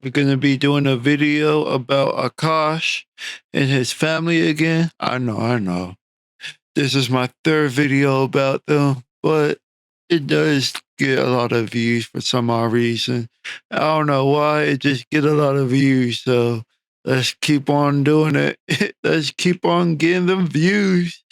We're going to be doing a video about Akash and his family again. I know. This is my third video about them, but it does get a lot of views for some odd reason. I don't know why, it just get a lot of views, so let's keep on doing it. Let's keep on getting them views.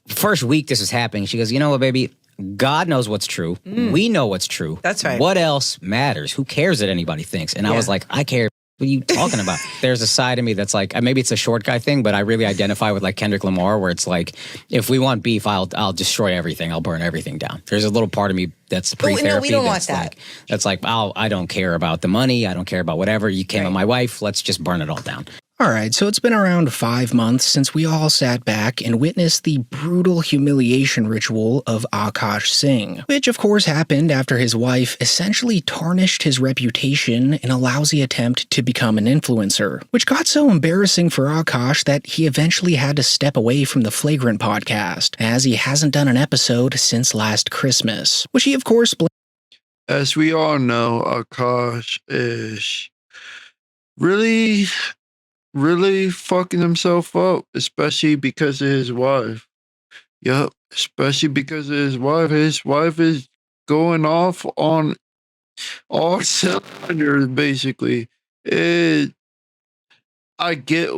First week this was happening, she goes, you know what, baby? God knows what's true. We know what's true. That's right. What else matters? Who cares what anybody thinks? And I was like, I care. What are you talking about? There's a side of me that's like, maybe it's a short guy thing, but I really identify with like Kendrick Lamar, where it's like, if we want beef, I'll destroy everything. I'll burn everything down. There's a little part of me that's pre-therapy. No, we don't want that. That's like, I don't care about the money. I don't care about whatever. You came with my wife. Let's just burn it all down. All right, so it's been around 5 months since we all sat back and witnessed the brutal humiliation ritual of Akash Singh, which of course happened after his wife essentially tarnished his reputation in a lousy attempt to become an influencer, which got so embarrassing for Akash that he eventually had to step away from the Flagrant podcast, as he hasn't done an episode since last Christmas, which he of course blamed. As we all know, Akash is really fucking himself up, especially because of his wife. Yup, especially because of his wife. His wife is going off on all cylinders, basically. I get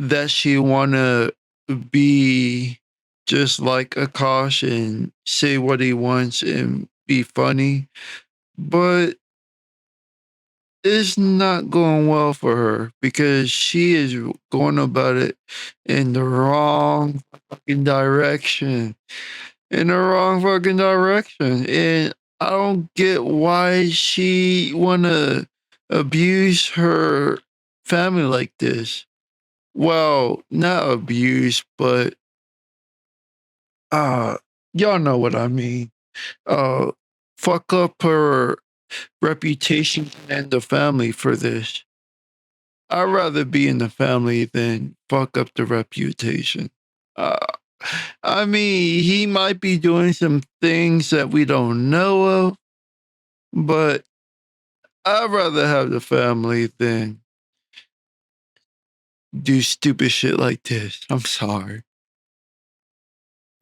that she wanna be just like Akash and say what he wants and be funny, but it's not going well for her because she is going about it in the wrong fucking direction. And I don't get why she wanna abuse her family like this. Well, not abuse, but y'all know what I mean. Fuck up her reputation and the family for this. I'd rather be in the family than fuck up the reputation. I mean, he might be doing some things that we don't know of, but I'd rather have the family than do stupid shit like this. I'm sorry.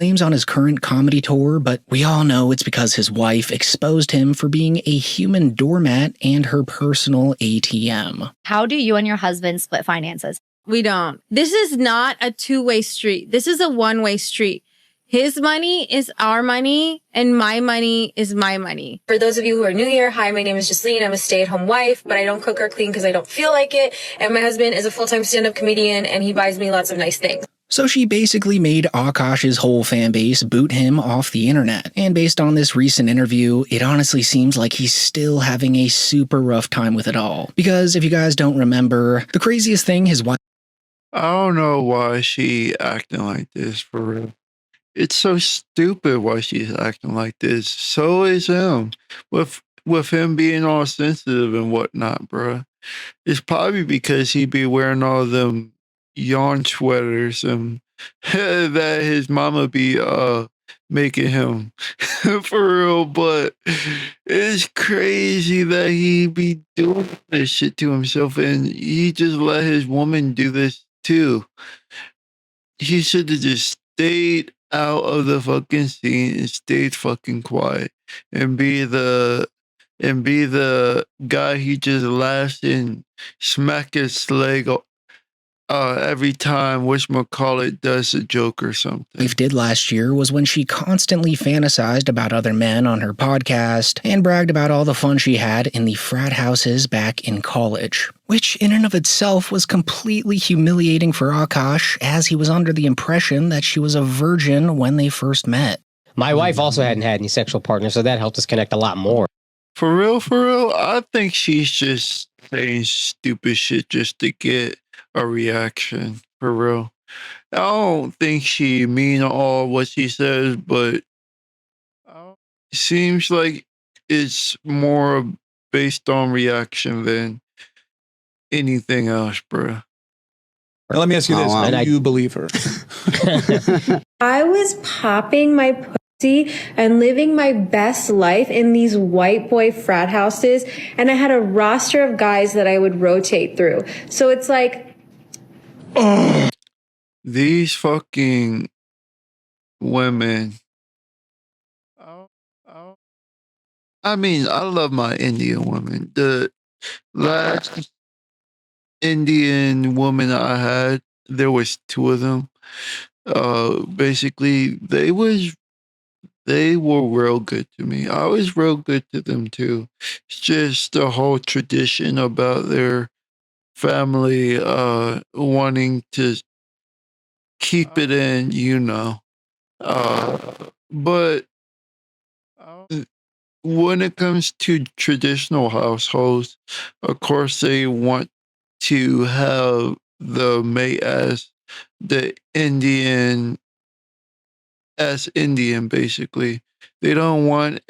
Claims on his current comedy tour, but we all know it's because his wife exposed him for being a human doormat and her personal ATM. How do you and your husband split finances? We don't. This is not a two-way street. This is a one-way street. His money is our money, and my money is my money. For those of you who are new here, hi, my name is Justine. I'm a stay-at-home wife, but I don't cook or clean because I don't feel like it. And my husband is a full-time stand-up comedian, and he buys me lots of nice things. So she basically made Akash's whole fan base boot him off the internet. And based on this recent interview, it honestly seems like he's still having a super rough time with it all. Because if you guys don't remember, the craziest thing his wife... I don't know why she acting like this, for real. It's so stupid why she's acting like this. So is him. With him being all sensitive and whatnot, bruh. It's probably because he be wearing all them yarn sweaters and that his mama be making him for real, but it's crazy that he be doing this shit to himself and he just let his woman do this too. He should have just stayed out of the fucking scene and stayed fucking quiet and be the guy he just laughs and smack his leg every time whatchamacallit does a joke or something. Wife did last year was when she constantly fantasized about other men on her podcast and bragged about all the fun she had in the frat houses back in college, which in and of itself was completely humiliating for Akash, as he was under the impression that she was a virgin when they first met. My wife also hadn't had any sexual partners, so that helped us connect a lot more. For real, I think she's just saying stupid shit just to get a reaction, for real. I don't think she mean all what she says, but it seems like it's more based on reaction than anything else, bro. Now, let me ask you this. Do you believe her? I was popping my and living my best life in these white boy frat houses. And I had a roster of guys that I would rotate through. So it's like, These fucking women. I mean, I love my Indian women. The last Indian woman I had, there was two of them. Basically, they were real good to me. I was real good to them too. It's just the whole tradition about their family wanting to keep it in, you know. But when it comes to traditional households, of course they want to have the mate as the Indian basically. They don't want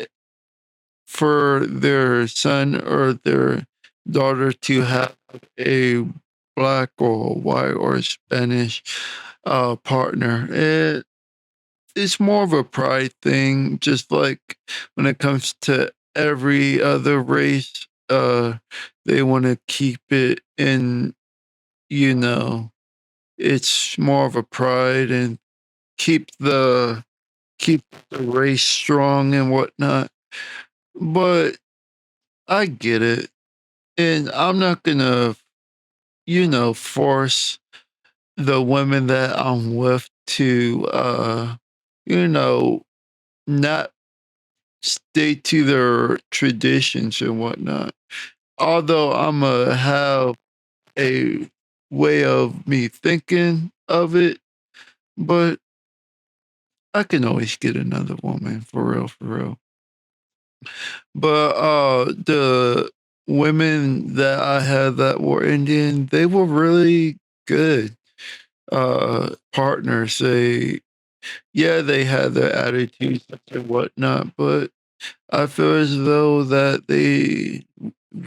for their son or their daughter to have a black or white or Spanish partner. It's more of a pride thing, just like when it comes to every other race. They want to keep it in, you know, it's more of a pride and keep the keep the race strong and whatnot. But I get it. And I'm not gonna, force the women that I'm with to you know, not stay to their traditions and whatnot. Although I'ma have a way of me thinking of it, but I can always get another woman for real, for real. But the women that I had that were Indian, they were really good partners. They had their attitudes and whatnot, but I feel as though that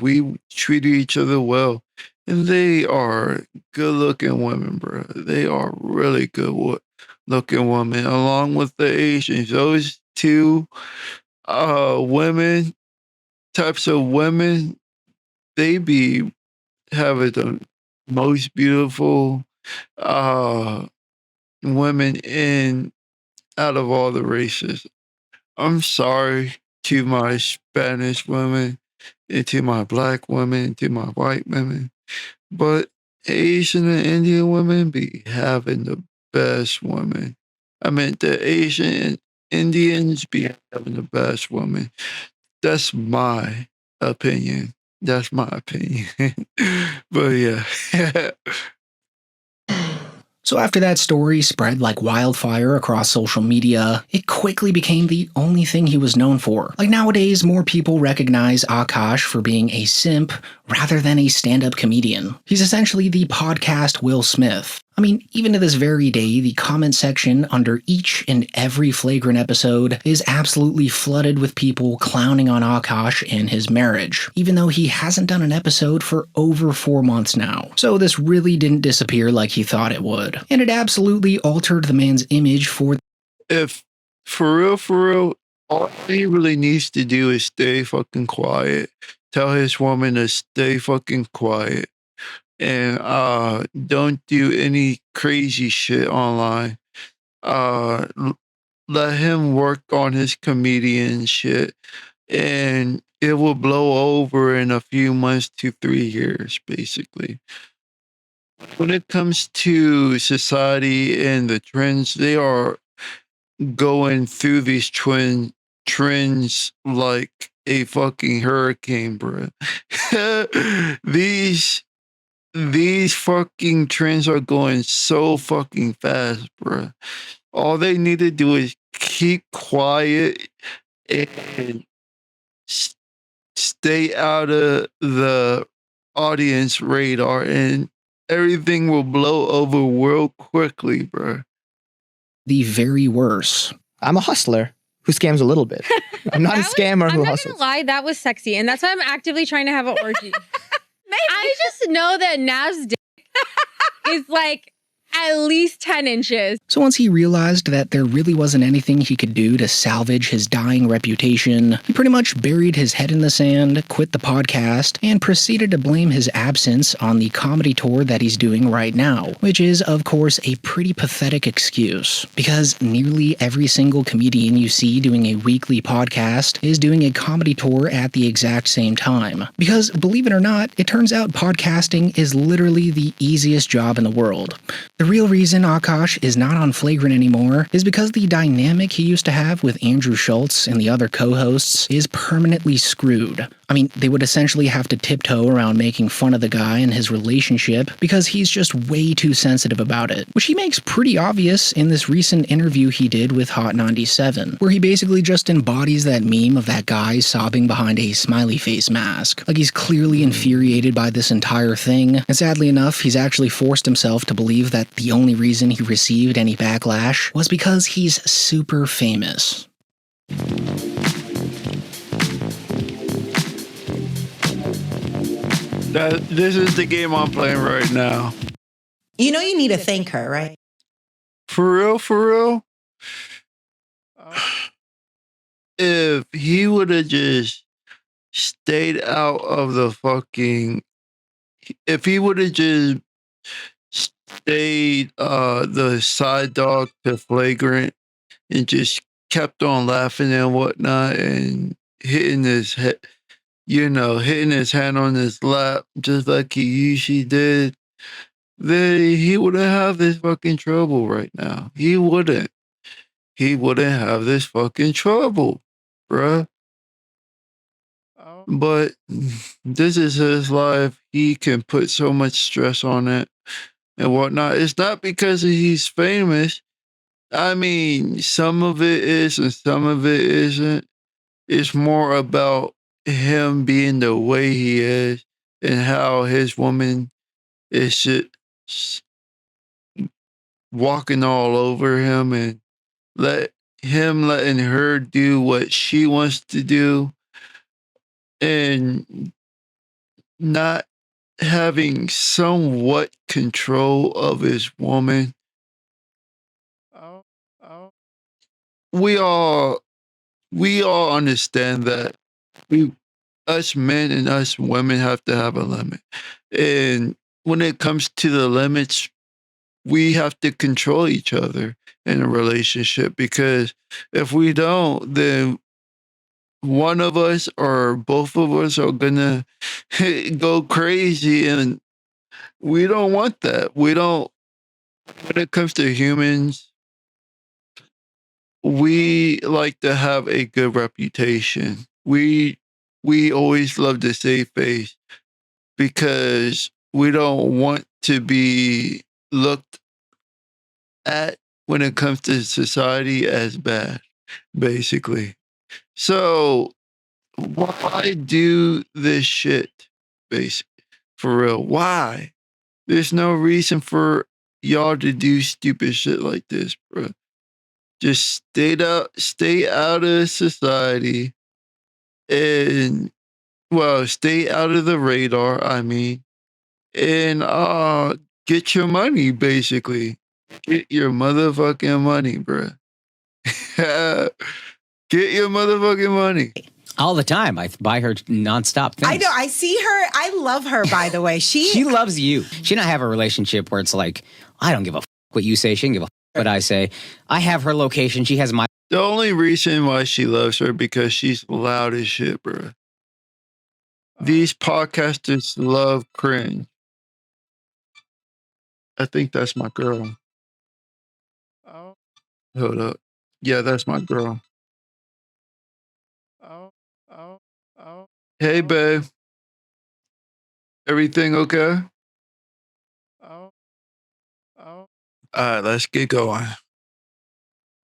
we treated each other well. And they are good looking women, bro. They are really good looking women, along with the Asians. Those two women, types of women, they be having the most beautiful women in out of all the races. I'm sorry to my Spanish women, and to my black women, and to my white women, but Asian and Indian women be having the best women. I mean, the Asian and Indians be having the best women. That's my opinion. That's my opinion. But yeah. So after that story spread like wildfire across social media, it quickly became the only thing he was known for. Like nowadays, more people recognize Akash for being a simp rather than a stand-up comedian. He's essentially the podcast Will Smith. I mean, even to this very day, the comment section under each and every flagrant episode is absolutely flooded with people clowning on Akash and his marriage, even though he hasn't done an episode for over 4 months now. So this really didn't disappear like he thought it would. And it absolutely altered the man's image for... If, for real, all he really needs to do is stay fucking quiet. Tell his woman to stay fucking quiet. And don't do any crazy shit online. Let him work on his comedian shit, and it will blow over in a few months to 3 years, basically. When it comes to society and the trends, they are going through these trends like a fucking hurricane, bro. These fucking trends are going so fucking fast, bro. All they need to do is keep quiet and stay out of the audience radar, and everything will blow over real quickly, bro. The very worst. I'm a hustler who scams a little bit. I'm not a scammer who I'm not hustles. gonna lie, that was sexy, and that's why I'm actively trying to have an orgy. I just know that Nav's dick is like at least 10 inches. So once he realized that there really wasn't anything he could do to salvage his dying reputation, he pretty much buried his head in the sand, quit the podcast, and proceeded to blame his absence on the comedy tour that he's doing right now, which is, of course, a pretty pathetic excuse, because nearly every single comedian you see doing a weekly podcast is doing a comedy tour at the exact same time. Because, believe it or not, it turns out podcasting is literally the easiest job in the world. The real reason Akash is not on Flagrant anymore is because the dynamic he used to have with Andrew Schultz and the other co-hosts is permanently screwed. I mean, they would essentially have to tiptoe around making fun of the guy and his relationship because he's just way too sensitive about it, which he makes pretty obvious in this recent interview he did with Hot 97, where he basically just embodies that meme of that guy sobbing behind a smiley face mask. Like, he's clearly infuriated by this entire thing, and sadly enough, he's actually forced himself to believe that the only reason he received any backlash was because he's super famous. This is the game I'm playing right now. You know you need to thank her, right? For real, for real. If he would have just stayed out of the fucking, if he would have just stayed the side dog to Flagrant and just kept on laughing and whatnot and hitting his head, hitting his hand on his lap just like he usually did, then he wouldn't have this fucking trouble right now. He wouldn't. He wouldn't have this fucking trouble, bruh. But this is his life. He can put so much stress on it and whatnot. It's not because he's famous. I mean, some of it is and some of it isn't. It's more about him being the way he is and how his woman is walking all over him and letting her do what she wants to do and not having somewhat control of his woman. We all understand that us men and us women have to have a limit. And when it comes to the limits, we have to control each other in a relationship, because if we don't, then one of us or both of us are gonna go crazy, and we don't want that. We don't. When it comes to humans, we like to have a good reputation. We always love to save face because we don't want to be looked at when it comes to society as bad, basically. So why do this shit, basically? For real, why? There's no reason for y'all to do stupid shit like this, bro. Just stay out of society and, well, stay out of the radar, I mean, and get your money, basically. Get your motherfucking money, bro. Get your motherfucking money. All the time. I buy her nonstop things. I know. I see her. I love her, by the way. She loves you. She and I have a relationship where it's like, I don't give a what you say. She can give a what I say. I have her location. She has my. The only reason why she loves her because she's loud as shit, bro. These podcasters love cringe. I think that's my girl. Hold up. Yeah, that's my girl. Hey, babe. Everything okay? All right, let's get going.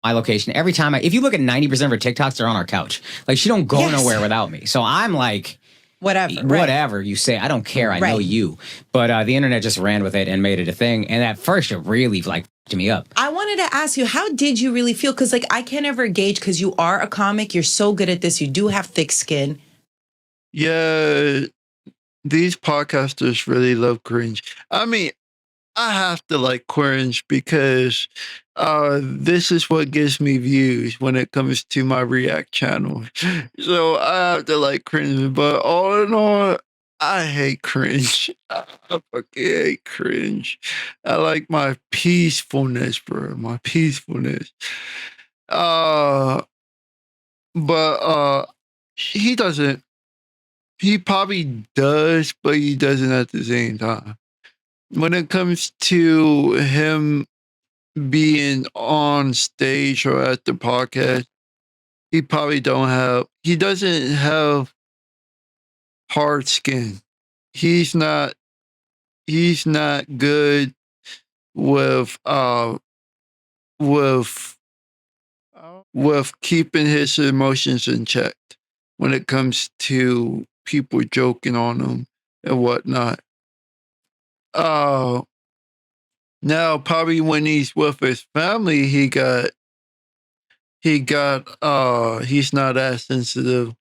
My location. Every time if you look at 90% of her TikToks, they're on our couch. Like, she don't go nowhere without me. So I'm like, whatever you say, I don't care. I know you. But the internet just ran with it and made it a thing. And at first, it really like f***ed me up. I wanted to ask you, how did you really feel? Because like I can't ever gauge, because you are a comic. You're so good at this. You do have thick skin. Yeah, these podcasters really love cringe. I mean, I have to like cringe because this is what gives me views when it comes to my React channel. So I have to like cringe. But all in all, I hate cringe. I fucking hate cringe. I like my peacefulness, bro. My peacefulness. Uh, but he doesn't. He probably does, but he doesn't at the same time. When it comes to him being on stage or at the podcast, he doesn't have hard skin. He's not good with with keeping his emotions in check when it comes to people joking on him and whatnot. Now probably when he's with his family, he's not as sensitive.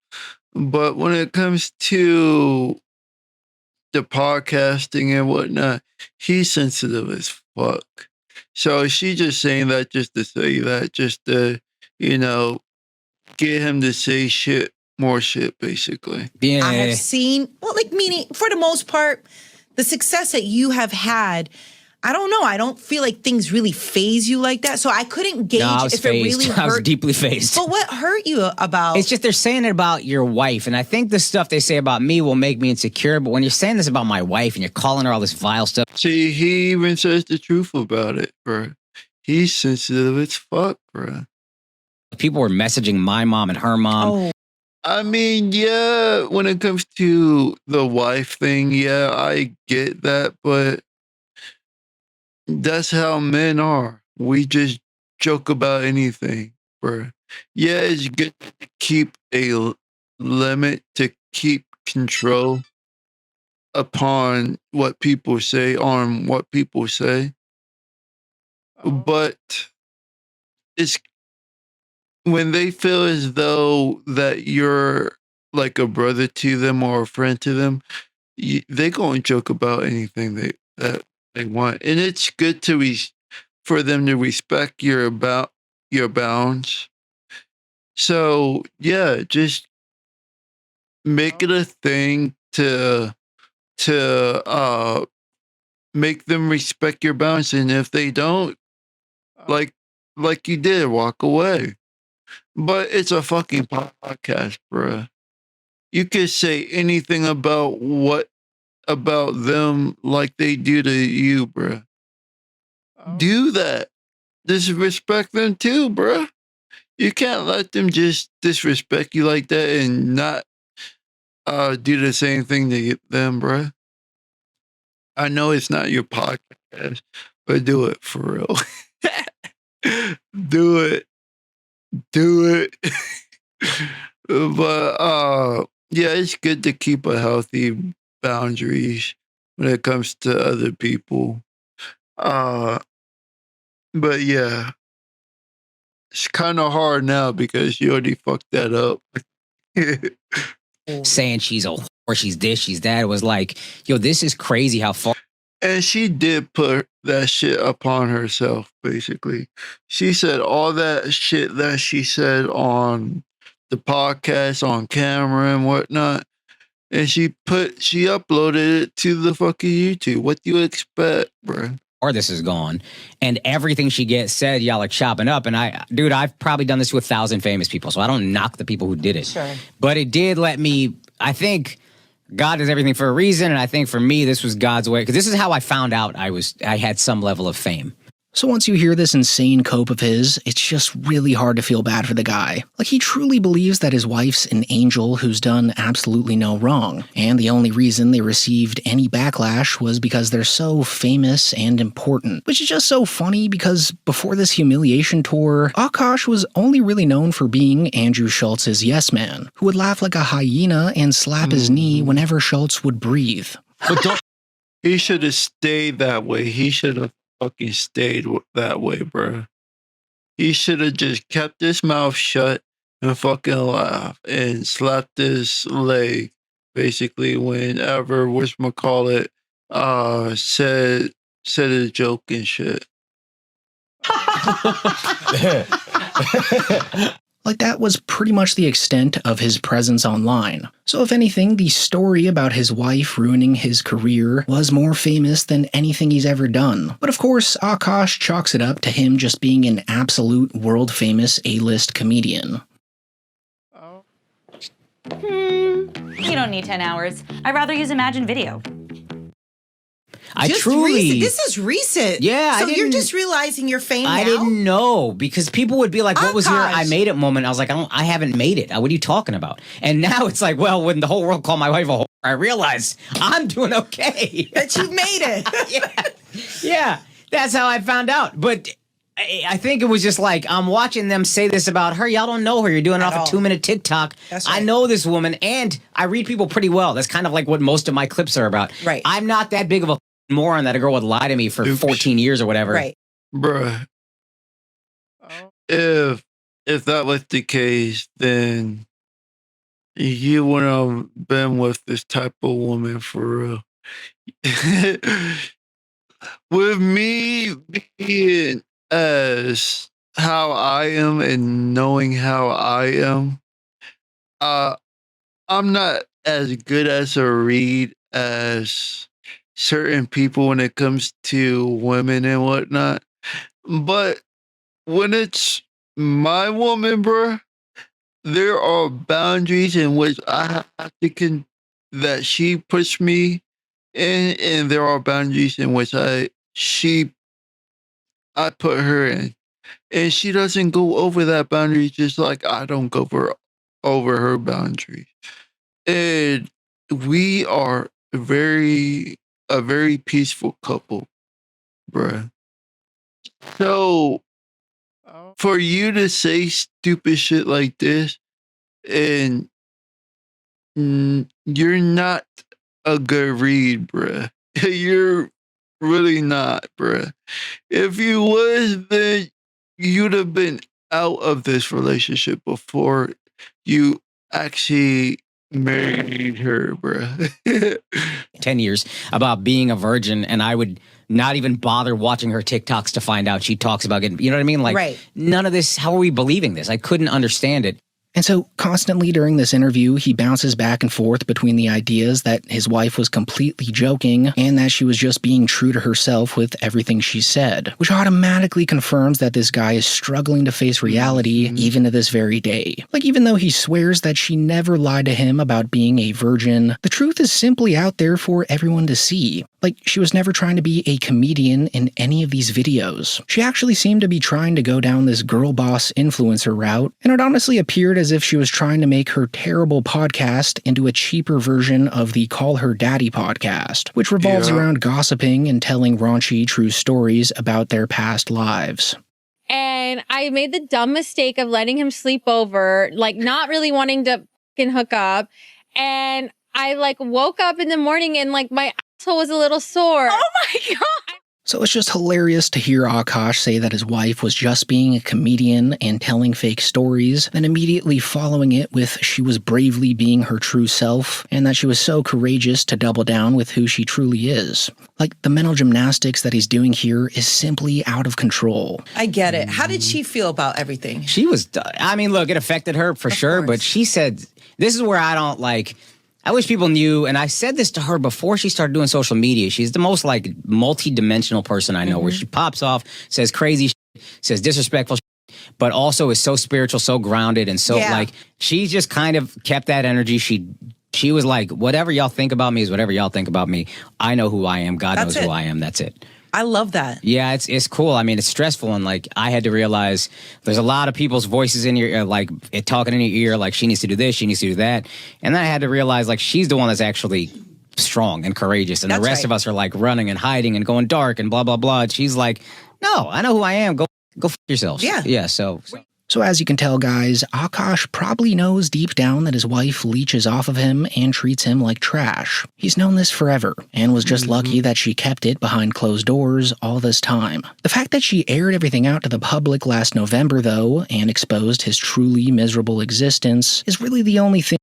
But when it comes to the podcasting and whatnot, he's sensitive as fuck. So she's just saying that just to say that, just to, get him to say more shit, basically. Yeah. I have seen, meaning for the most part, the success that you have had, I don't know. I don't feel like things really phase you like that. So I couldn't gauge if it really hurt. I was deeply phased. But what hurt you about? It's just they're saying it about your wife. And I think the stuff they say about me will make me insecure. But when you're saying this about my wife and you're calling her all this vile stuff. See, he even says the truth about it, bro. He's sensitive as fuck, bro. People were messaging my mom and her mom. Oh. I mean, yeah, when it comes to the wife thing, yeah, I get that, but that's how men are. We just joke about anything, bro. Yeah, it's good to keep a limit, to keep control upon what people say, but it's when they feel as though that you're like a brother to them or a friend to them, they go and joke about anything that they want, and it's good for them to respect your bounds. So yeah, just make it a thing to make them respect your bounds, and if they don't, like you did, walk away. But it's a fucking podcast, bruh. You could say anything about them like they do to you, bruh. Do that. Disrespect them too, bruh. You can't let them just disrespect you like that and not do the same thing to them, bruh. I know it's not your podcast, but do it for real. Do it. But yeah, it's good to keep a healthy boundaries when it comes to other people. But yeah, it's kind of hard now because you already fucked that up. Saying she's a whore, she's this, she's that. It was like, yo, this is crazy how far. And she did put that shit upon herself, basically. She said all that shit that she said on the podcast, on camera and whatnot. And she uploaded it to the fucking YouTube. What do you expect, bro? Or this is gone. And everything she gets said, y'all are chopping up. And I've probably done this to 1,000 famous people, so I don't knock the people who did it. Sure. But it did let me, I think God does everything for a reason, and I think for me, this was God's way. Because this is how I found out I had some level of fame. So once you hear this insane cope of his, it's just really hard to feel bad for the guy. Like, he truly believes that his wife's an angel who's done absolutely no wrong, and the only reason they received any backlash was because they're so famous and important. Which is just so funny because before this humiliation tour, Akash was only really known for being Andrew Schultz's yes man, who would laugh like a hyena and slap his knee whenever Schultz would breathe. But he should have stayed that way. He should have fucking stayed that way, bro. He should have just kept his mouth shut and fucking laughed and slapped his leg, basically, whenever whatchamacallit said said a joke and shit. Like, that was pretty much the extent of his presence online. So if anything, the story about his wife ruining his career was more famous than anything he's ever done. But of course, Akash chalks it up to him just being an absolute world-famous A-list comedian. You don't need 10 hours. I'd rather use Imagine Video. This is recent. Yeah, So you're just realizing you're famous now? I didn't know, because people would be like, what was your Akash. I made it moment? I was like, I haven't made it. What are you talking about? And now it's like, well, when the whole world called my wife a whore, I realized I'm doing okay. That you made it. Yeah, that's how I found out. But I think it was just like, I'm watching them say this about her. Y'all don't know her. You're doing it off a 2-minute TikTok. That's right. I know this woman, and I read people pretty well. That's kind of like what most of my clips are about. Right. I'm not that big of a moron that a girl would lie to me for 14 years or whatever. Right. Bruh. If that was the case, then you wouldn't have been with this type of woman for real. With me being as how I am and knowing how I am, I'm not as good as a read as certain people when it comes to women and whatnot. But when it's my woman, bruh, there are boundaries in which I have to that she puts me in, and there are boundaries in which I put her in. And she doesn't go over that boundary just like I don't go over her boundaries. And we are a very peaceful couple, bruh. So for you to say stupid shit like this, and you're not a good read, bruh. You're really not, bruh. If you was, then you'd have been out of this relationship before you actually married her, bruh. 10 years about being a virgin, and I would not even bother watching her TikToks to find out she talks about getting, you know what I mean? Like, Right. None of this, how are we believing this? I couldn't understand it. And so, constantly during this interview, he bounces back and forth between the ideas that his wife was completely joking and that she was just being true to herself with everything she said, which automatically confirms that this guy is struggling to face reality even to this very day. Like, even though he swears that she never lied to him about being a virgin, the truth is simply out there for everyone to see. Like, she was never trying to be a comedian in any of these videos. She actually seemed to be trying to go down this girl boss influencer route, and it honestly appeared as if she was trying to make her terrible podcast into a cheaper version of the Call Her Daddy podcast, which revolves around gossiping and telling raunchy true stories about their past lives. And I made the dumb mistake of letting him sleep over, like not really wanting to fucking hook up. And I like woke up in the morning and like my asshole was a little sore. Oh my God. So it's just hilarious to hear Akash say that his wife was just being a comedian and telling fake stories, then immediately following it with she was bravely being her true self, and that she was so courageous to double down with who she truly is. Like, the mental gymnastics that he's doing here is simply out of control. I get it. How did she feel about everything? She was, I mean, look, it affected her for sure, course. but she said, this is where I don't like, I wish people knew, and I said this to her before she started doing social media. She's the most like multi-dimensional person I know, where she pops off, says crazy shit, says disrespectful shit, but also is so spiritual, so grounded, and so like, she just kind of kept that energy. She was like, whatever y'all think about me is whatever y'all think about me. I know who I am. God knows who I am. That's it. I love that. Yeah, it's cool. I mean, it's stressful, and like I had to realize there's a lot of people's voices in your ear, like it talking in your ear, like she needs to do this, she needs to do that, and then I had to realize like she's the one that's actually strong and courageous, and the rest of us are like running and hiding and going dark and blah blah blah. And she's like, no, I know who I am. Go f yourselves. Yeah. So as you can tell, guys, Akash probably knows deep down that his wife leeches off of him and treats him like trash. He's known this forever, and was just lucky that she kept it behind closed doors all this time. The fact that she aired everything out to the public last November, though, and exposed his truly miserable existence, is really the only thing.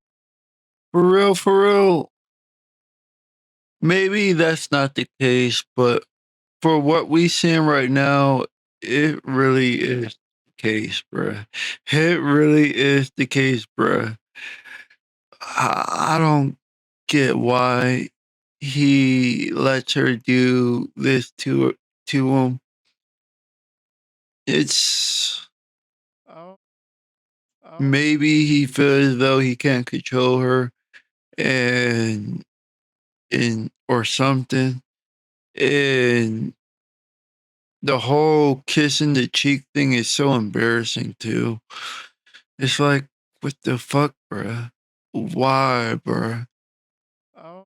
For real. Maybe that's not the case, but for what we seeing right now, it really is the case, bruh. It really is the case, bruh. I don't get why he lets her do this to him. It's maybe he feels as though he can't control her and or something. And the whole kissing the cheek thing is so embarrassing too. It's like, what the fuck, bruh? Why, bruh?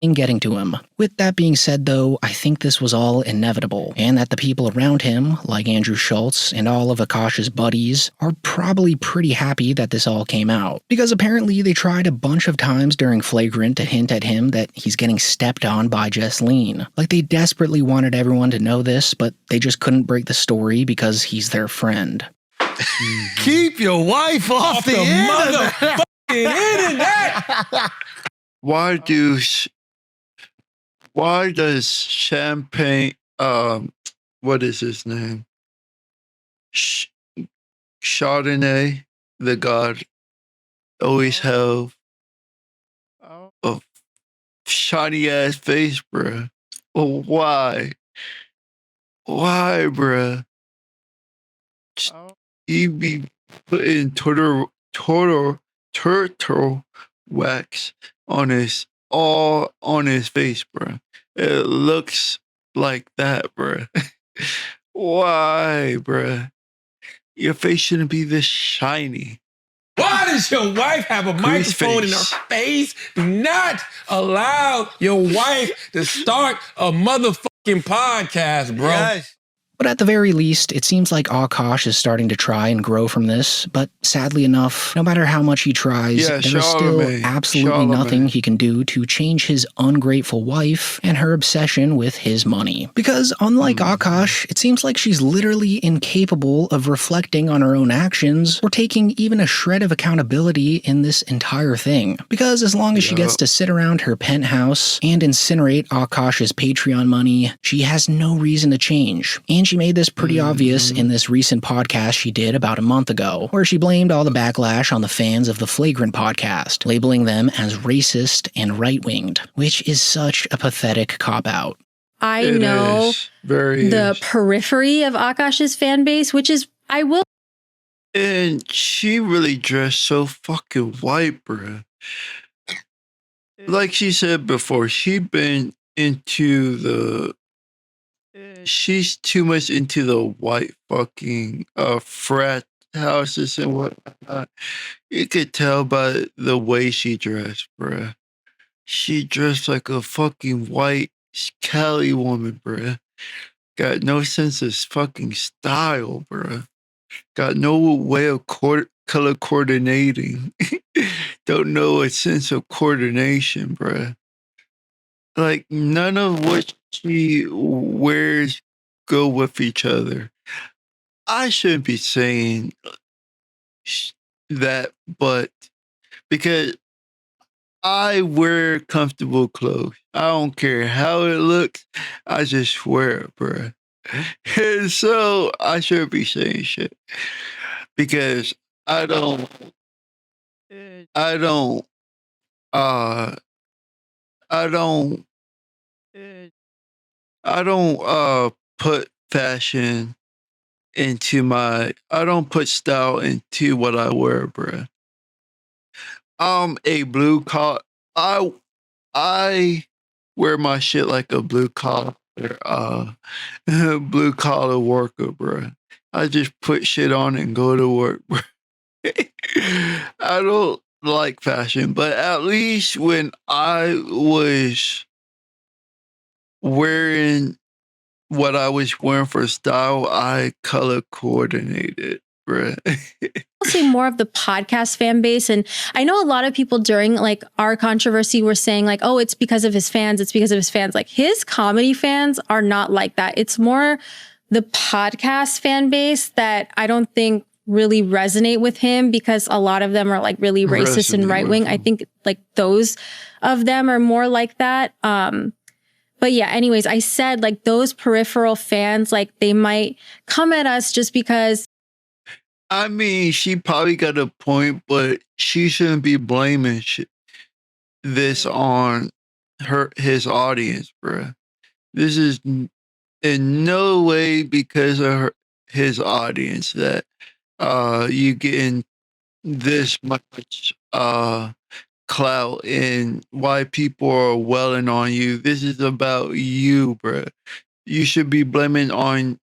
In getting to him. With that being said, though, I think this was all inevitable, and that the people around him, like Andrew Schultz and all of Akash's buddies, are probably pretty happy that this all came out. Because apparently they tried a bunch of times during Flagrant to hint at him that he's getting stepped on by Jesseline. Like they desperately wanted everyone to know this, but they just couldn't break the story because he's their friend. Keep your wife off the motherfucking internet! Why does Champagne, what is his name? Chardonnay, the god, always have a shiny ass face, bruh? Well, why? Why, bruh? He be putting turtle wax on his face, bruh. It looks like that, bruh. Why, bruh? Your face shouldn't be this shiny. Why does your wife have a microphone in her face? Do not allow your wife to start a motherfucking podcast, bro. Yes. But at the very least, it seems like Akash is starting to try and grow from this, but sadly enough, no matter how much he tries, there's still absolutely nothing he can do to change his ungrateful wife and her obsession with his money. Because unlike Akash, it seems like she's literally incapable of reflecting on her own actions or taking even a shred of accountability in this entire thing. Because as long as she gets to sit around her penthouse and incinerate Akash's Patreon money, she has no reason to change. And she made this pretty obvious in this recent podcast she did about a month ago, where she blamed all the backlash on the fans of the Flagrant podcast, labeling them as racist and right-winged, which is such a pathetic cop-out. I know the periphery of Akash's fan base, which is, I will. And she really dressed so fucking white, bruh. Like she said before, she's too much into the white fucking frat houses and whatnot. You could tell by the way she dressed, bruh. She dressed like a fucking white Cali woman, bruh. Got no sense of fucking style, bruh. Got no way of color coordinating. Don't know a sense of coordination, bruh. Like, none of what she wears go with each other. I shouldn't be saying that, but because I wear comfortable clothes. I don't care how it looks. I just wear it, bruh. And so I shouldn't be saying shit. Because I don't put fashion into I don't put style into what I wear, bruh. I'm a blue collar. I wear my shit like a blue collar blue collar worker, bruh. I just put shit on and go to work, bruh. I don't like fashion, but at least when I was wearing what I was wearing for style, I color coordinated, bruh. I'll say more of the podcast fan base. And I know a lot of people during like our controversy were saying like, oh, it's because of his fans. It's because of his fans. Like his comedy fans are not like that. It's more the podcast fan base that I don't think really resonate with him because a lot of them are like really racist and right wing. I think like those of them are more like that. But But yeah, anyways, I said like those peripheral fans, like they might come at us just because. I mean, she probably got a point, but she shouldn't be blaming this on his audience, bro. This is in no way because of his audience that you getting this much clout and why people are welling on you. This is about you, bro. You should be blaming on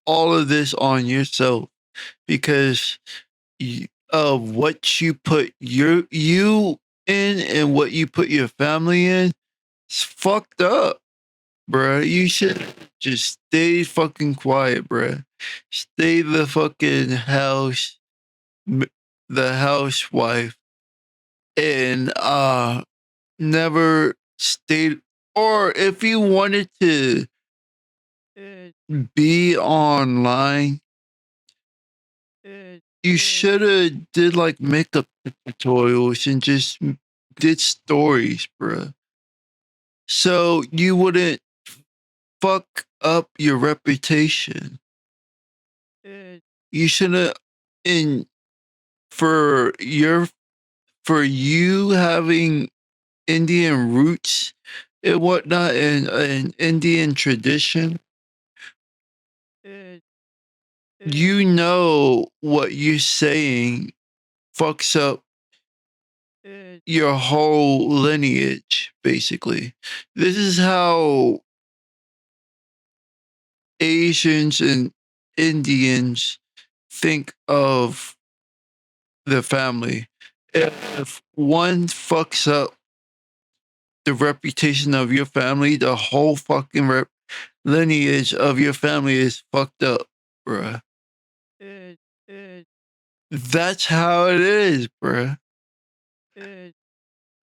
all of this on yourself because of what you put you in and what you put your family in. It's fucked up, bruh. You should just stay fucking quiet, bruh. Stay the fucking house, the housewife, and never stayed. Or if you wanted to be online, you should have did like makeup tutorials and just did stories, bruh. So you wouldn't fuck up your reputation. You shouldn't in for you having Indian roots and whatnot and Indian tradition. You know what you're saying fucks up your whole lineage, basically. This is how Asians and Indians think of the family. If one fucks up the reputation of your family, the whole fucking lineage of your family is fucked up, bruh. That's how it is, bruh.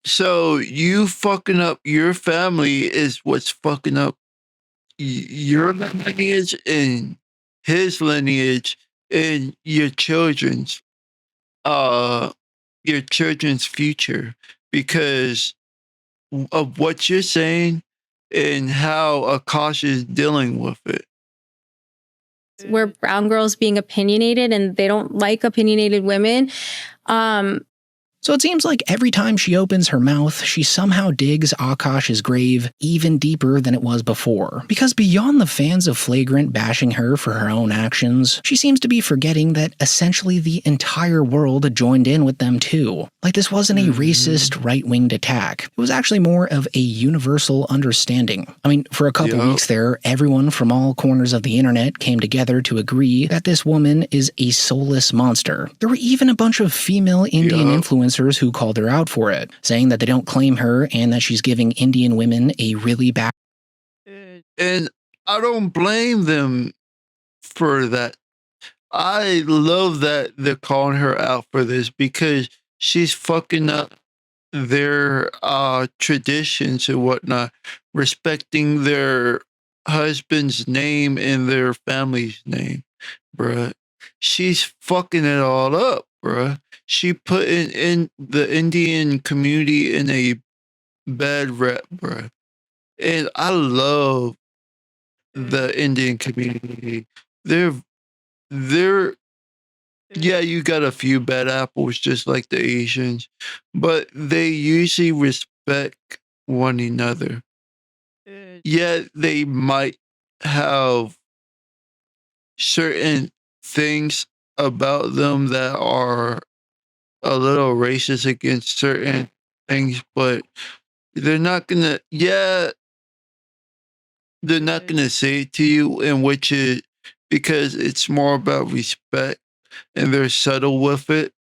So you fucking up your family is what's fucking up your lineage and his lineage and your children's future because of what you're saying and how Akash is dealing with it. We're brown girls being opinionated and they don't like opinionated women. So it seems like every time she opens her mouth, she somehow digs Akash's grave even deeper than it was before. Because beyond the fans of Flagrant bashing her for her own actions, she seems to be forgetting that essentially the entire world joined in with them too. Like this wasn't a racist, right-winged attack. It was actually more of a universal understanding. I mean, for a couple weeks there, everyone from all corners of the internet came together to agree that this woman is a soulless monster. There were even a bunch of female Indian influencers who called her out for it, saying that they don't claim her and that she's giving Indian women a really bad. And I don't blame them for that. I love that they're calling her out for this because she's fucking up their traditions and whatnot, respecting their husband's name and their family's name, bruh. She's fucking it all up, bruh. She put in the Indian community in a bad rep, bruh. And I love the Indian community. They're yeah, you got a few bad apples just like the Asians, but they usually respect one another. Yeah, they might have certain things about them that are a little racist against certain things, but they're not gonna they're not gonna say it to you in which it because it's more about respect and they're subtle with it.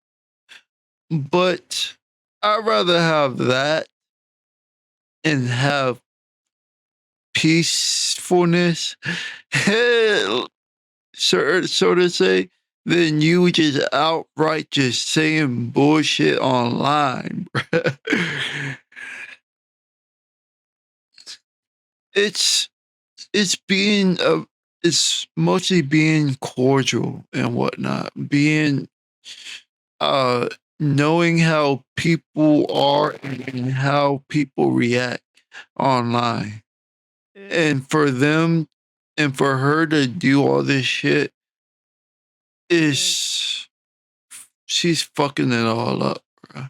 But I'd rather have that and have peacefulness, so to say, than you just outright just saying bullshit online. It's being it's mostly being cordial and whatnot, being knowing how people are and how people react online. And for them and for her to do all this shit is she's fucking it all up, bro.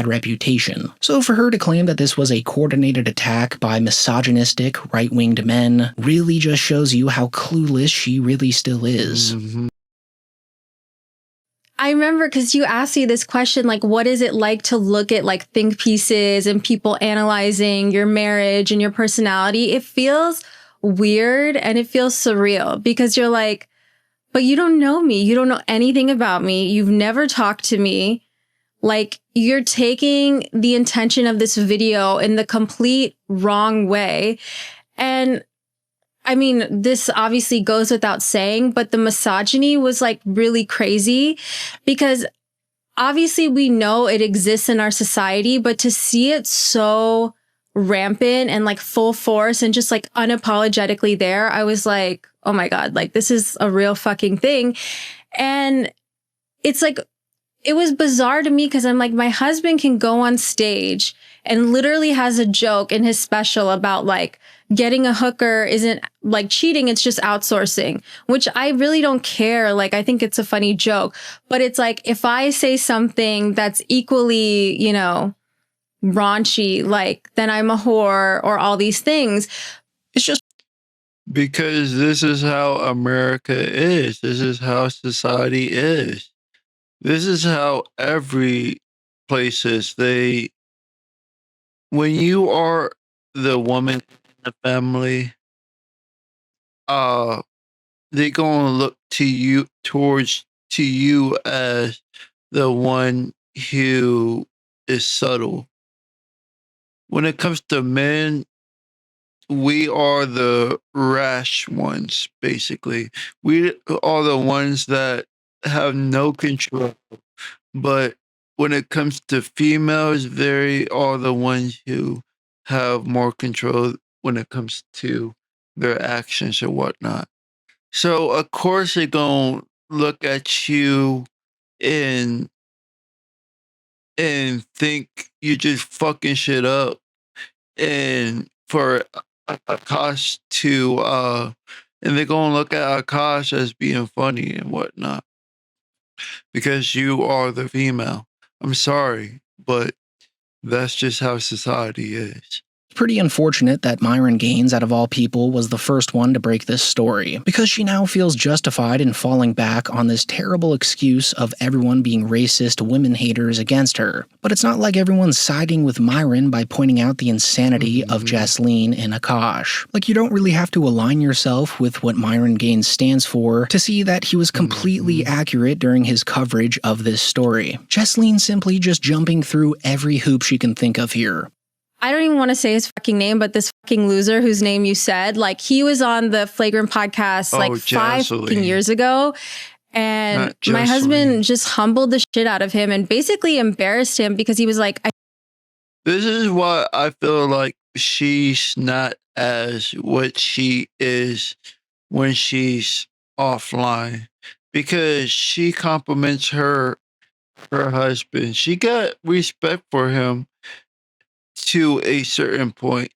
Reputation. So for her to claim that this was a coordinated attack by misogynistic, right-winged men really just shows you how clueless she really still is. Mm-hmm. I remember because you asked me this question, like, what is it like to look at like think pieces and people analyzing your marriage and your personality? It feels weird and it feels surreal because you're like, but you don't know me. You don't know anything about me. You've never talked to me. Like, you're taking the intention of this video in the complete wrong way. And I mean, this obviously goes without saying, but the misogyny was like really crazy because obviously we know it exists in our society, but to see it so rampant and like full force and just like unapologetically there, I was like, oh my God, like this is a real fucking thing. And it's like, it was bizarre to me because I'm like, my husband can go on stage and literally has a joke in his special about like getting a hooker isn't like cheating. It's just outsourcing, which I really don't care. Like, I think it's a funny joke, but it's like, if I say something that's equally, you know, raunchy, like then I'm a whore or all these things. It's just because this is how America is. This is how society is. This is how every place is. When you are the woman in the family, they gonna look to you as the one who is subtle. When it comes to men, we are the rash ones, basically. We are the ones that have no control. But when it comes to females, they are the ones who have more control when it comes to their actions or whatnot. So of course they're gonna look at you and think you just fucking shit up. And for Akash to and they're gonna look at Akash as being funny and whatnot. Because you are the female. I'm sorry, but that's just how society is. Pretty unfortunate that Myron Gaines, out of all people, was the first one to break this story, because she now feels justified in falling back on this terrible excuse of everyone being racist women haters against her. But it's not like everyone's siding with Myron by pointing out the insanity of Jasleen and Akash. Like, you don't really have to align yourself with what Myron Gaines stands for to see that he was completely accurate during his coverage of this story. Jasleen simply just jumping through every hoop she can think of here. I don't even want to say his fucking name, but this fucking loser whose name you said, like he was on the Flagrant podcast like 5 fucking years ago. And my husband just humbled the shit out of him and basically embarrassed him because he was like, this is why I feel like she's not as what she is when she's offline, because she compliments her husband. She got respect for him to a certain point.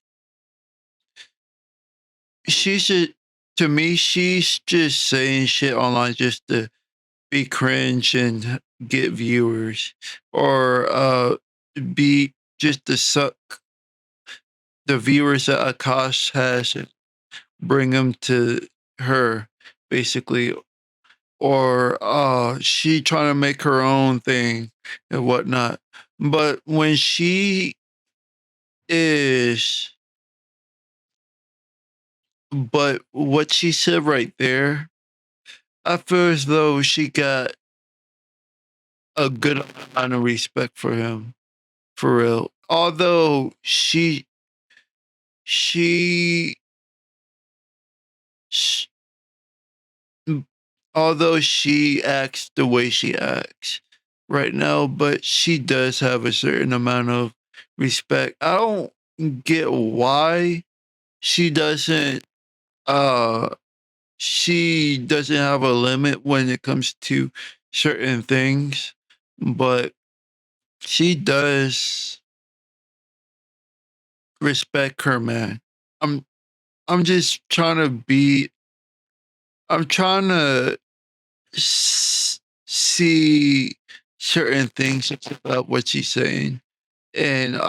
To me, she's just saying shit online just to be cringe and get viewers, or be just to suck the viewers that Akash has and bring them to her, basically. Or she trying to make her own thing and whatnot. But when she is, but what she said right there, I feel as though she got a good amount of respect for him, for real. Although she although she acts the way she acts right now, but she does have a certain amount of respect. I don't get why she doesn't have a limit when it comes to certain things, but she does respect her man. I'm just trying to be. I'm trying to see certain things about what she's saying, and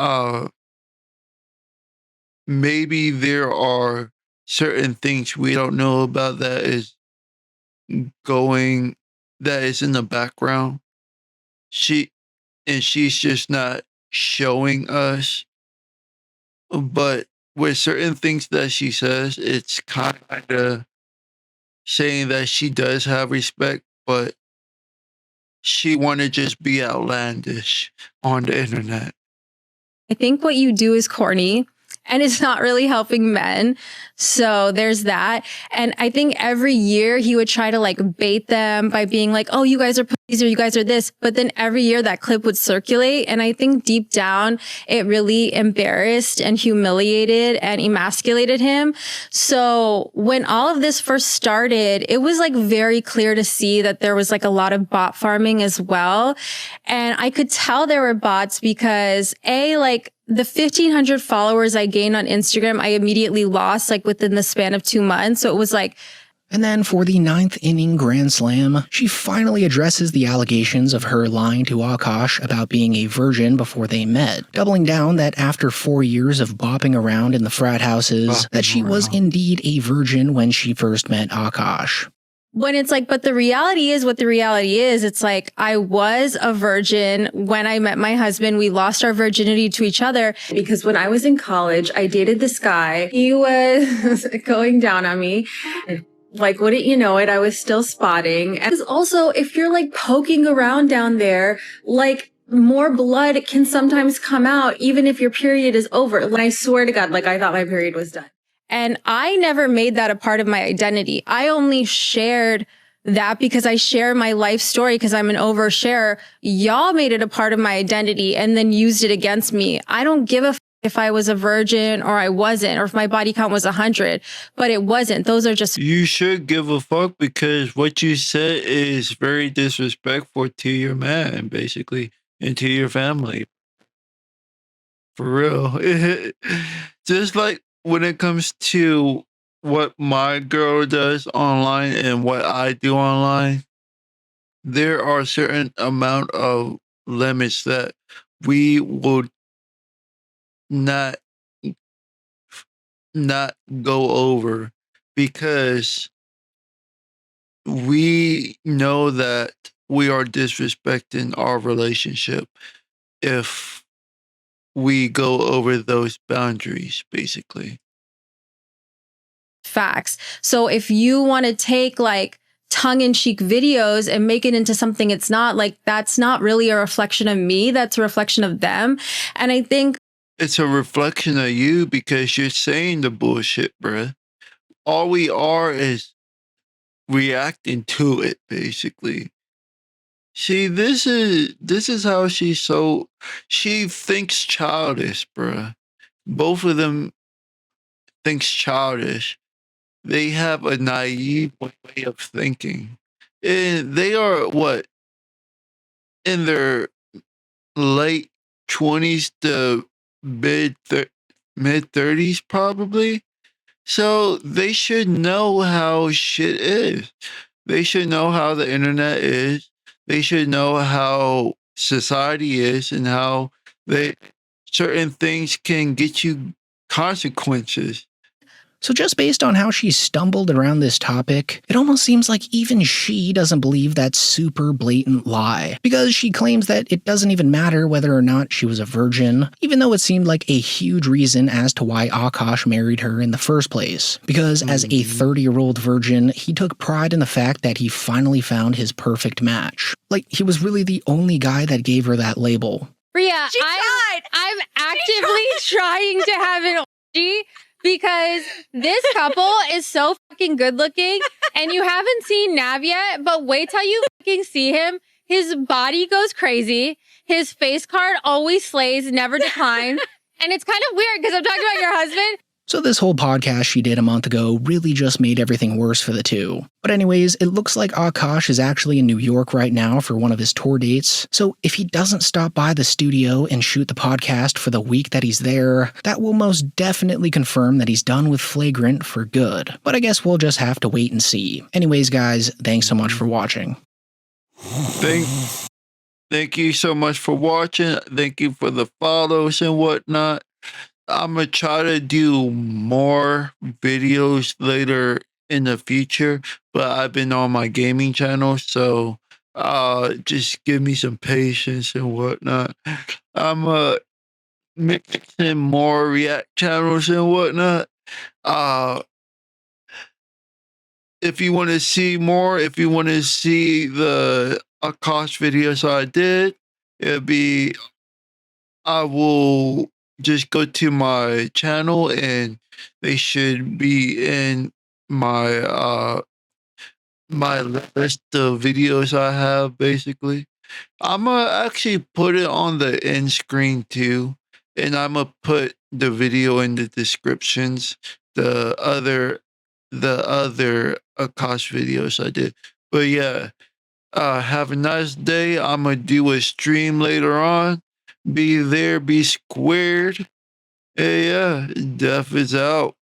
maybe there are certain things we don't know about that is in the background. She's just not showing us. But with certain things that she says, it's kind of saying that she does have respect, but she want to just be outlandish on the internet. I think what you do is corny and it's not really helping men. So there's that. And I think every year he would try to like bait them by being like, oh, you guys are pussies or you guys are this. But then every year that clip would circulate. And I think deep down, it really embarrassed and humiliated and emasculated him. So when all of this first started, it was like very clear to see that there was like a lot of bot farming as well. And I could tell there were bots because like the 1,500 followers I gained on Instagram, I immediately lost like within the span of 2 months. So it was like, and then for the 9th inning grand slam, she finally addresses the allegations of her lying to Akash about being a virgin before they met, doubling down that after 4 years of bopping around in the frat houses, that she was indeed a virgin when she first met Akash. When it's like, but the reality is what the reality is. It's like, I was a virgin when I met my husband. We lost our virginity to each other because when I was in college, I dated this guy. He was going down on me. Like, wouldn't you know it? I was still spotting. And also, if you're like poking around down there, like more blood can sometimes come out even if your period is over. And I swear to God, like I thought my period was done. And I never made that a part of my identity. I only shared that because I share my life story because I'm an oversharer. Y'all made it a part of my identity and then used it against me. I don't give a if I was a virgin or I wasn't, or if my body count was 100, but it wasn't. Those are just... You should give a fuck because what you said is very disrespectful to your man, basically, and to your family. For real. Just like when it comes to what my girl does online and what I do online, there are certain amount of limits that we would not go over because we know that we are disrespecting our relationship if we go over those boundaries, basically. Facts. So if you want to take like tongue-in-cheek videos and make it into something it's not, like that's not really a reflection of me, that's a reflection of them. And I think it's a reflection of you because you're saying the bullshit, bruh. All we are is reacting to it, basically. See, this is how she thinks childish, bruh. Both of them thinks childish. They have a naive way of thinking. And they are in their late 20s to mid 30s probably. So they should know how shit is. They should know how the internet is. They should know how society is and how certain things can get you consequences. So just based on how she stumbled around this topic, it almost seems like even she doesn't believe that super blatant lie, because she claims that it doesn't even matter whether or not she was a virgin, even though it seemed like a huge reason as to why Akash married her in the first place. Because as a 30-year-old virgin, he took pride in the fact that he finally found his perfect match. Like, he was really the only guy that gave her that label. Ria, I'm actively trying to have an orgy because this couple is so fucking good looking and you haven't seen Nav yet, but wait till you fucking see him. His body goes crazy. His face card always slays, never declines. And it's kind of weird because I'm talking about your husband. So this whole podcast she did a month ago really just made everything worse for the two. But anyways, it looks like Akash is actually in New York right now for one of his tour dates. So if he doesn't stop by the studio and shoot the podcast for the week that he's there, that will most definitely confirm that he's done with Flagrant for good. But I guess we'll just have to wait and see. Anyways, guys, thanks so much for watching. Thank you so much for watching. Thank you for the follows and whatnot. I'm going to try to do more videos later in the future, but I've been on my gaming channel, so just give me some patience and whatnot. I'm mixing more react channels and whatnot. If you want to see more, if you want to see the Akash videos I did, I will just go to my channel and they should be in my my list of videos I have basically. I'm gonna actually put it on the end screen too, and I'm gonna put the video in the descriptions, the other Akash videos I did. But yeah, have a nice day. I'm gonna do a stream later on. Be there, be squared. Hey, yeah, Death is out.